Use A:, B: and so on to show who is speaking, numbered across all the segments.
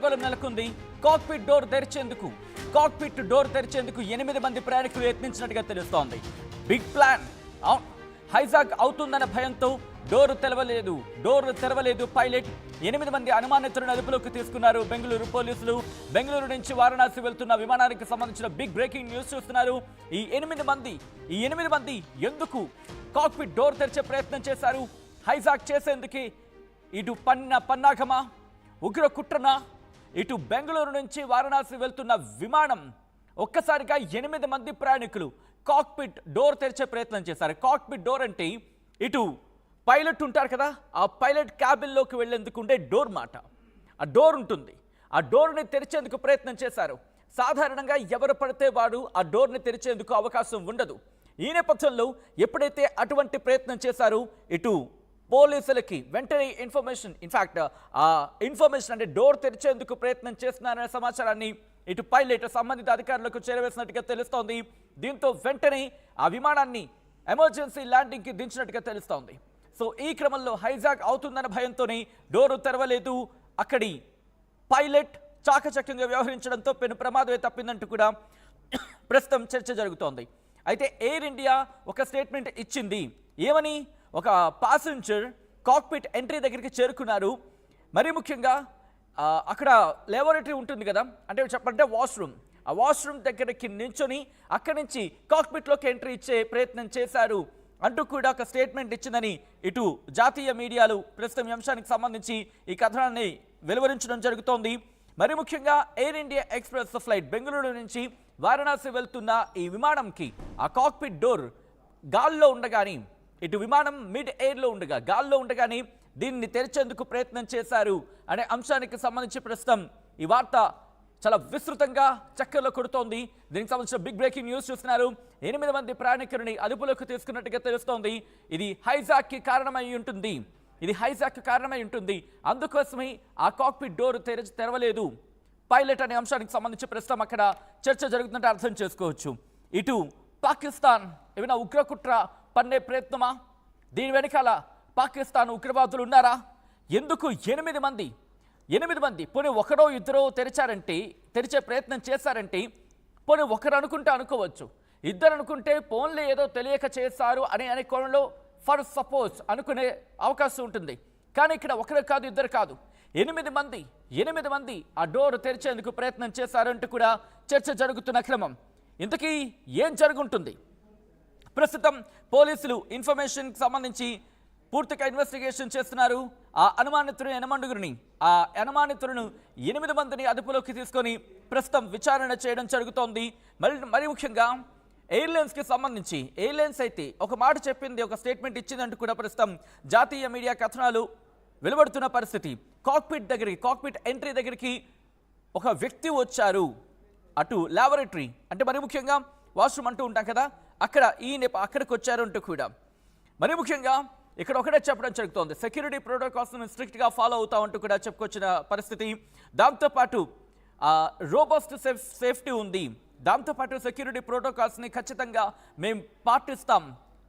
A: గందరగోళం నెలకొంది. Cockpit door తెరిచేందుకు 8 మంది ప్రయాణికులు యత్నించినట్టుగా తెలుస్తోంది. బిగ్ ప్లాన్ హైజాక్ అవుతుందన్న భయంతో డోర్ తెరవలేదు పైలట్. 8 మంది అనుమానితులను అదుపులోకి తీసుకున్నారు బెంగళూరు పోలీసులు. బెంగళూరు నుంచి వారణాసి వెళ్తున్న విమానానికి సంబంధించిన బిగ్ బ్రేకింగ్ న్యూస్ చూస్తున్నారు. ఈ 8 మంది ఎందుకు కాక్పిట్ డోర్ తెరిచే ప్రయత్నం చేశారు? హైజాక్ చేసేందుకు ఇటు పన్నాగమా, ఉగ్ర కుట్రనా? ఇటు బెంగళూరు నుంచి వారణాసి వెళ్తున్న విమానం ఒక్కసారిగా 8 మంది ప్రయాణికులు కాక్పిట్ డోర్ తెరిచే ప్రయత్నం చేశారు. కాక్పిట్ డోర్ అంటే ఇటు పైలట్ ఉంటారు కదా, ఆ పైలట్ క్యాబిన్లోకి వెళ్లేందుకు ఉండే డోర్ మాట. ఆ డోర్ ఉంటుంది. ఆ డోర్ని తెరిచేందుకు ప్రయత్నం చేశారు. సాధారణంగా ఎవరు పడితే వాడు ఆ డోర్ని తెరిచేందుకు అవకాశం ఉండదు. ఈ నేపథ్యంలో ఎప్పుడైతే అటువంటి ప్రయత్నం చేశారో ఇటు పోలీసులకి వెంటనే ఇన్ఫర్మేషన్ అంటే డోర్ తెరిచేందుకు ప్రయత్నం చేస్తున్నారనే సమాచారాన్ని ఇటు పైలట్ సంబంధిత అధికారులకు చేరవేసినట్టుగా తెలుస్తోంది. దీంతో వెంటనే ఆ విమానాన్ని ఎమర్జెన్సీ ల్యాండింగ్కి దించినట్టుగా తెలుస్తోంది. సో ఈ క్రమంలో హైజాక్ అవుతుందన్న భయంతోనే డోరు తెరవలేదు. అక్కడి పైలట్ చాకచక్యంగా వ్యవహరించడంతో పెను ప్రమాదమే తప్పిందంటూ కూడా ప్రస్తుతం చర్చ జరుగుతోంది. అయితే ఎయిర్ ఇండియా ఒక స్టేట్మెంట్ ఇచ్చింది. ఏమని? ఒక ప్యాసింజర్ కాక్పిట్ ఎంట్రీ దగ్గరికి చేరుకున్నారు. మరీ ముఖ్యంగా అక్కడ లేబొరేటరీ ఉంటుంది కదా, అంటే చెప్పంటే వాష్రూమ్. ఆ వాష్రూమ్ దగ్గరికి నించొని అక్కడి నుంచి కాక్పిట్లోకి ఎంట్రీ ఇచ్చే ప్రయత్నం చేశారు అంటూ కూడా ఒక స్టేట్మెంట్ ఇచ్చిందని ఇటు జాతీయ మీడియాలు ప్రస్తుతం ఈ అంశానికి సంబంధించి ఈ కథనాన్ని వెలువరించడం జరుగుతోంది. మరి ముఖ్యంగా air India express flight Bengaluru నుంచి వారణాసి వెళ్తున్న ఈ విమానంకి ఆ కాక్పిట్ డోర్ గాల్లో ఉండగానే, ఇటు విమానం మిడ్ ఎయిర్లో ఉండగా గాల్లో ఉండగానే దీన్ని తెరిచేందుకు ప్రయత్నం చేశారు అనే అంశానికి సంబంధించి ప్రస్తుతం ఈ వార్త చాలా విస్తృతంగా చక్కర్లో కొడుతోంది. దీనికి సంబంధించిన బిగ్ బ్రేకింగ్ న్యూస్ చూస్తున్నారు. 8 మంది ప్రయాణికులని అదుపులోకి తీసుకున్నట్టుగా తెలుస్తోంది. ఇది హైజాక్కి కారణమై ఉంటుంది. అందుకోసమే ఆ కాక్పిట్ డోర్ తెరవలేదు పైలట్ అనే అంశానికి సంబంధించి ప్రస్తుతం అక్కడ చర్చ జరుగుతుంటే అర్థం చేసుకోవచ్చు. ఇటు పాకిస్తాన్ ఏమైనా ఉగ్రకుట్ర పన్నే ప్రయత్నమా? దీని వెనకాల పాకిస్తాన్ ఉగ్రవాదులు ఉన్నారా? ఎందుకు 8 మంది పోనీ ఒకరో ఇద్దరో తెరిచే ప్రయత్నం చేశారంటే పోనీ ఒకరు అనుకోవచ్చు, ఇద్దరు అనుకుంటే పోన్లే ఏదో తెలియక చేశారు అనే కోణంలో ఫర్ సపోజ్ అనుకునే అవకాశం ఉంటుంది. కానీ ఇక్కడ ఒకరు కాదు, ఇద్దరు కాదు, 8 మంది ఆ డోర్ తెరిచేందుకు ప్రయత్నం చేశారంటూ కూడా చర్చ జరుగుతున్న క్రమం. ఇంతకీ ఏం జరుగుంటుంది? ప్రస్తుతం పోలీసులు ఇన్ఫర్మేషన్కి సంబంధించి పూర్తిగా ఇన్వెస్టిగేషన్ చేస్తున్నారు. ఆ అనుమానితులను 8 మందిని అదుపులోకి తీసుకొని ప్రస్తుతం విచారణ చేయడం జరుగుతోంది. మరి ముఖ్యంగా ఎయిర్లైన్స్కి సంబంధించి ఎయిర్లైన్స్ అయితే ఒక మాట చెప్పింది, ఒక స్టేట్మెంట్ ఇచ్చిందంటూ కూడా ప్రస్తుతం జాతీయ మీడియా కథనాలు వెలువడుతున్న పరిస్థితి. కాక్పిట్ ఎంట్రీ దగ్గరికి ఒక వ్యక్తి వచ్చారు. అటు ల్యాబొరేటరీ అంటే మరి ముఖ్యంగా వాష్రూమ్ అంటూ ఉంటాం కదా, అక్కడికి వచ్చారు అంటూ కూడా మరి ముఖ్యంగా ఇక్కడ ఒకటే చెప్పడం జరుగుతోంది. సెక్యూరిటీ ప్రోటోకాల్స్ను స్ట్రిక్ట్గా ఫాలో అవుతా అంటూ కూడా చెప్పుకొచ్చిన పరిస్థితి. దాంతోపాటు రోబస్ట్ సేఫ్టీ ఉంది. దాంతోపాటు సెక్యూరిటీ ప్రోటోకాల్స్ని ఖచ్చితంగా మేము పాటిస్తాం,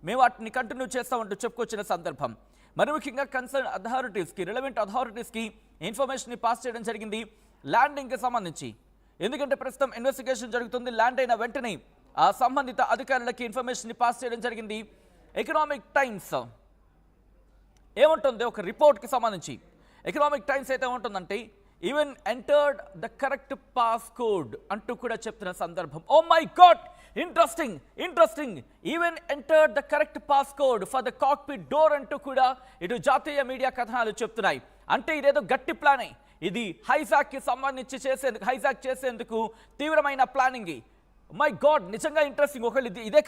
A: మేము వాటిని కంటిన్యూ చేస్తామంటూ చెప్పుకొచ్చిన సందర్భం. మరి ముఖ్యంగా కన్సర్న్ రిలవెంట్ అథారిటీస్కి ఇన్ఫర్మేషన్ని పాస్ చేయడం జరిగింది ల్యాండింగ్కి సంబంధించి. ఎందుకంటే ప్రస్తుతం ఇన్వెస్టిగేషన్ జరుగుతుంది. ల్యాండ్ అయిన వెంటనే ఆ సంబంధిత అధికారులకి ఇన్ఫర్మేషన్ని పాస్ చేయడం జరిగింది. ఎకనామిక్ టైమ్స్ ఏముంటుంది ఒక రిపోర్ట్కి సంబంధించి? ఎకనామిక్ టైమ్స్ అయితే ఏముంటుందంటే even entered the correct pass code అంటూ కూడా చెప్తున్న సందర్భం. Oh my God, interesting even entered the correct pass code for the cockpit door అంటూ కూడా ఇటు జాతీయ మీడియా కథనాలు చెప్తున్నాయి. అంటే ఇదేదో గట్టి ప్లానే. ఇది హైజాక్ చేసేందుకు తీవ్రమైన ప్లానింగ్. మై గాడ్, నిజంగా ఇంట్రెస్టింగ్. ఒకవేళ ఇదే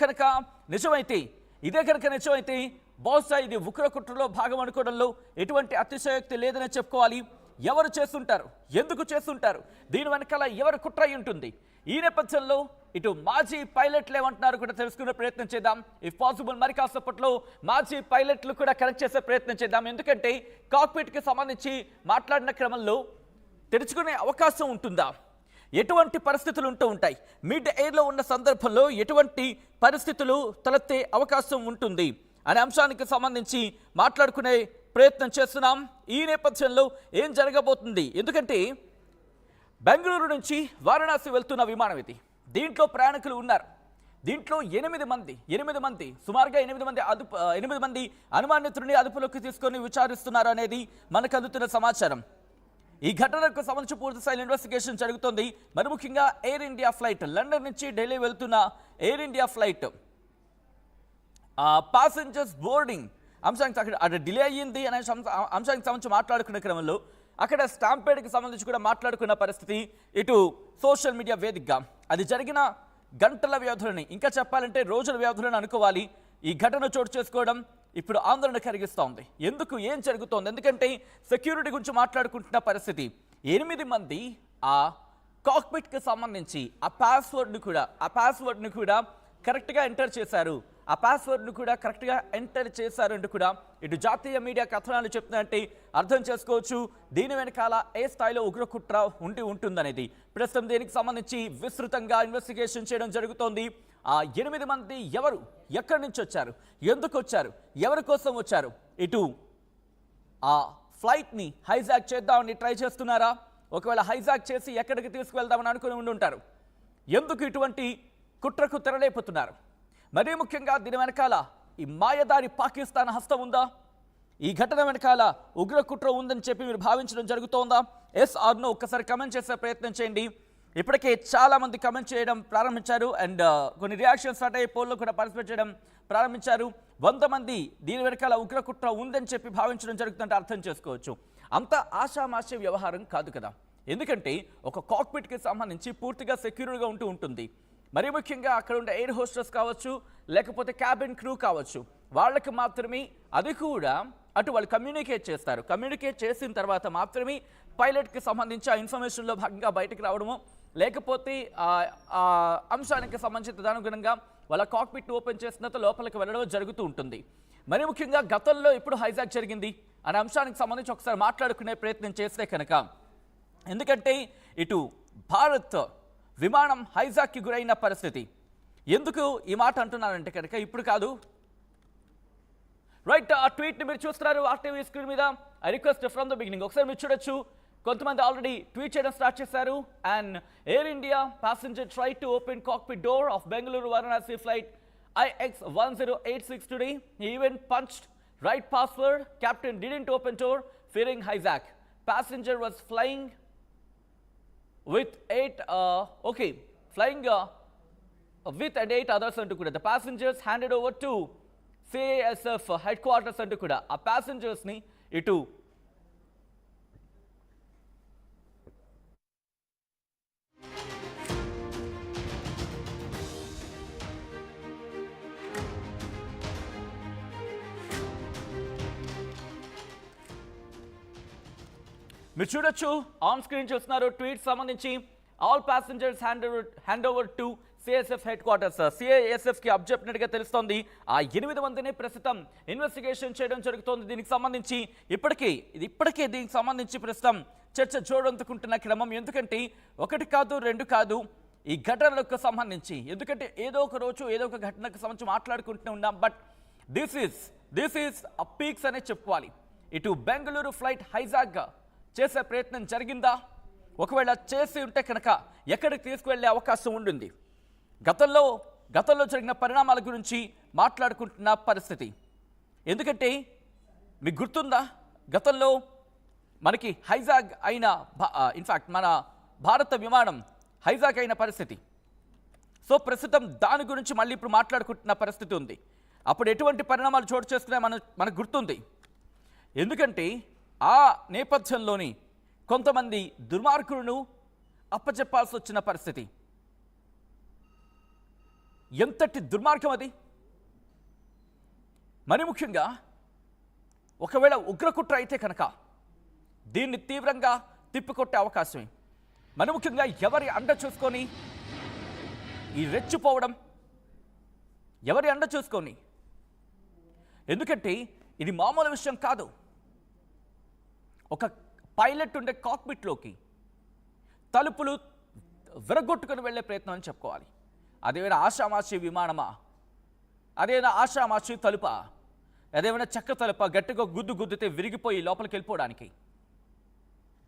A: కనుక నిజమైతే బహుశా ఇది ఉగ్రకుట్రలో భాగం అనుకోవడంలో ఎటువంటి అతిశయోక్తి లేదనే చెప్పుకోవాలి. ఎవరు చేస్తుంటారు, ఎందుకు చేస్తుంటారు, దీని వెనకాల ఎవరు కుట్ర ఉంటుంది? ఈ నేపథ్యంలో ఇటు మాజీ పైలట్లు ఏమంటున్నారు కూడా తెలుసుకునే ప్రయత్నం చేద్దాం. ఇఫ్ పాసిబుల్ మరి కాసేపట్లో మాజీ పైలట్లు కూడా కనెక్ట్ చేసే ప్రయత్నం చేద్దాం. ఎందుకంటే కాక్పిట్కి సంబంధించి మాట్లాడిన క్రమంలో తెరుచుకునే అవకాశం ఉంటుందా, ఎటువంటి పరిస్థితులు ఉంటూ ఉంటాయి, మిడ్ ఎయిర్లో ఉన్న సందర్భంలో ఎటువంటి పరిస్థితులు తలెత్తే అవకాశం ఉంటుంది అనే అంశానికి సంబంధించి మాట్లాడుకునే ప్రయత్నం చేస్తున్నాం. ఈ నేపథ్యంలో ఏం జరగబోతుంది? ఎందుకంటే బెంగళూరు నుంచి వారణాసి వెళ్తున్న విమానం ఇది. దీంట్లో ప్రయాణికులు ఉన్నారు. దీంట్లో 8 మంది సుమారుగా 8 మంది అనుమానితుడిని అదుపులోకి తీసుకొని విచారిస్తున్నారు అనేది మనకు అందుతున్న సమాచారం. ఈ ఘటనకు సంబంధించి పూర్తి స్థాయి ఇన్వెస్టిగేషన్ జరుగుతోంది. మరి ముఖ్యంగా ఎయిర్ ఇండియా ఫ్లైట్, లండన్ నుంచి ఢిల్లీ వెళ్తున్న air India flight passengers boarding అంశానికి అక్కడ డిలే అయ్యింది అనే అంశానికి సంబంధించి మాట్లాడుకునే క్రమంలో అక్కడ స్టాంపేడ్కి సంబంధించి కూడా మాట్లాడుకున్న పరిస్థితి. ఇటు సోషల్ మీడియా వేదికగా అది జరిగిన గంటల వ్యవధులని, ఇంకా చెప్పాలంటే రోజుల వ్యవధులను అనుకోవాలి. ఈ ఘటన చోటు చేసుకోవడం ఇప్పుడు ఆందోళన కలిగిస్తూ ఉంది. ఎందుకు, ఏం జరుగుతోంది? ఎందుకంటే సెక్యూరిటీ గురించి మాట్లాడుకుంటున్న పరిస్థితి. 8 మంది ఆ కాక్పిట్కి సంబంధించి ఆ పాస్వర్డ్ని కూడా కరెక్ట్గా ఎంటర్ చేశారు. ఆ పాస్వర్డ్ను కూడా కరెక్ట్గా ఎంటర్ చేశారంటూ కూడా ఇటు జాతీయ మీడియా కథనాలు చెప్తున్నాయంటే అర్థం చేసుకోవచ్చు దీని వెనకాల ఏ స్థాయిలో ఉగ్రకుట్ర ఉంటుందనేది. ప్రస్తుతం దీనికి సంబంధించి విస్తృతంగా ఇన్వెస్టిగేషన్ చేయడం జరుగుతోంది. ఆ 8 మంది ఎవరు, ఎక్కడి నుంచి వచ్చారు, ఎందుకు వచ్చారు, ఎవరి కోసం వచ్చారు, ఇటు ఆ ఫ్లైట్ని హైజాక్ చేద్దామని ట్రై చేస్తున్నారా, ఒకవేళ హైజాక్ చేసి ఎక్కడికి తీసుకువెళ్దామని అనుకుని ఉండుంటారు, ఎందుకు ఇటువంటి కుట్రకు తెరలేపుతున్నారు, మరీ ముఖ్యంగా దీని వెనకాల ఈ మాయదారి పాకిస్తాన్ హస్తం ఉందా, ఈ ఘటన వెనకాల ఉగ్ర కుట్ర ఉందని చెప్పి మీరు భావించడం జరుగుతోందా? ఎస్ ఆర్ నో ఒక్కసారి కమెంట్ చేసే ప్రయత్నం చేయండి. ఇప్పటికే చాలా మంది కమెంట్ చేయడం ప్రారంభించారు అండ్ కొన్ని రియాక్షన్స్ స్టార్ట్ అయ్యే పోల్లో కూడా పార్టిసిపేట్ చేయడం ప్రారంభించారు. 100 మంది దీని వెనకాల ఉగ్ర కుట్ర ఉందని చెప్పి భావించడం జరుగుతుందంటే అర్థం చేసుకోవచ్చు. అంత ఆషామాషి వ్యవహారం కాదు కదా. ఎందుకంటే ఒక కాక్పిట్కి సంబంధించి పూర్తిగా సెక్యూర్గా ఉంటుంది. మరీ ముఖ్యంగా అక్కడ ఉండే ఎయిర్ హోస్టెస్ కావచ్చు, లేకపోతే క్యాబిన్ క్రూ కావచ్చు, వాళ్ళకి మాత్రమే, అది కూడా అటు వాళ్ళు కమ్యూనికేట్ చేస్తారు. కమ్యూనికేట్ చేసిన తర్వాత మాత్రమే పైలట్కి సంబంధించి ఆ ఇన్ఫర్మేషన్లో భాగంగా బయటకు రావడము, లేకపోతే ఆ అంశానికి సంబంధించిన తదనుగుణంగా వాళ్ళ కాక్పిట్ ఓపెన్ చేసిన తర్వాత లోపలికి వెళ్ళడం జరుగుతూ ఉంటుంది. మరీ ముఖ్యంగా గతంలో ఎప్పుడు హైజాక్ జరిగింది అనే అంశానికి సంబంధించి ఒకసారి మాట్లాడుకునే ప్రయత్నం చేస్తే కనుక, ఎందుకంటే ఇటు భారత్ విమానం హైజాక్కి గురైన పరిస్థితి. ఎందుకు ఈ మాట అంటున్నానంటే కనుక ఇప్పుడు కాదు, రైట్, ఆ ట్వీట్ని మీరు చూస్తున్నారు ఆర్టీవీ స్క్రీన్ మీద. I request from the beginning ఒకసారి మీరు చూడొచ్చు. కొంతమంది ఆల్రెడీ ట్వీట్ చేయడం స్టార్ట్ చేశారు. And air India passenger try to open cockpit door of Bengaluru Varanasi flight IX1086 today. He even punched right password. Captain didn't open door, fearing hijack. Passenger was flying with 8 with and 8 others అంటూ కూడా the passengers handed over to CASF headquarters అంటూ కూడా ఆ passengers ని ఇటు మీరు చూడొచ్చు, on screen చూస్తున్నారు. ట్వీట్ సంబంధించి all passengers hand over to CISF headquarters. సిఐఎస్ఎఫ్కి అబ్జెప్టినట్టుగా తెలుస్తోంది. ఆ 8 మందిని ప్రస్తుతం ఇన్వెస్టిగేషన్ చేయడం జరుగుతోంది. దీనికి సంబంధించి ఇప్పటికే దీనికి సంబంధించి ప్రస్తుతం చర్చ జోడందుకుంటున్న క్రమం. ఎందుకంటే 1 కాదు 2 కాదు ఈ ఘటనలకు సంబంధించి, ఎందుకంటే ఏదో ఒక రోజు ఏదో ఒక ఘటనకు సంబంధించి మాట్లాడుకుంటూ ఉన్నాం. But this is a peaks అనే చెప్పుకోవాలి. ఇటు బెంగళూరు ఫ్లైట్ హైజాక్ చేసే ప్రయత్నం జరిగిందా, ఒకవేళ చేసి ఉంటే కనుక ఎక్కడికి తీసుకువెళ్ళే అవకాశం ఉంటుంది, గతంలో జరిగిన పరిణామాల గురించి మాట్లాడుకుంటున్న పరిస్థితి. ఎందుకంటే మీకు గుర్తుందా, గతంలో మనకి హైజాక్ అయిన ఇన్ఫ్యాక్ట్ మన భారత విమానం హైజాక్ అయిన పరిస్థితి. సో ప్రస్తుతం దాని గురించి మళ్ళీ ఇప్పుడు మాట్లాడుకుంటున్న పరిస్థితి ఉంది. అప్పుడు ఎటువంటి పరిణామాలు చోటు చేసుకునే మనకు గుర్తుంది. ఎందుకంటే ఆ నేపథ్యంలోని కొంతమంది దుర్మార్గులను అప్పచెప్పాల్సి వచ్చిన పరిస్థితి. ఎంతటి దుర్మార్గం అది! మరి ముఖ్యంగా ఒకవేళ ఉగ్రకుట్ర అయితే కనుక దీన్ని తీవ్రంగా తిప్పికొట్టే అవకాశమే. మరి ముఖ్యంగా ఎవరి అండ చూసుకొని ఈ రెచ్చిపోవడం, ఎవరి అండ చూసుకొని, ఎందుకంటే ఇది మామూలు విషయం కాదు. ఒక పైలట్ ఉండే కాక్పిట్లోకి తలుపులు విరగొట్టుకుని వెళ్ళే ప్రయత్నం అని చెప్పుకోవాలి. అదేమైనా ఆషామాషి విమానమా, అదేమైనా ఆషామాషి తలుపా, అదేమైనా చెక్క తలుపా గట్టిగా గుద్దితే విరిగిపోయి లోపలికి వెళ్ళిపోవడానికి?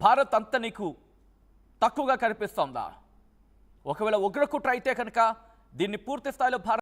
A: భారత్ అంతా నీకు తక్కువగా కనిపిస్తోందా? ఒకవేళ ఉగ్రకుట్ర అయితే కనుక దీన్ని పూర్తి స్థాయిలో భారత్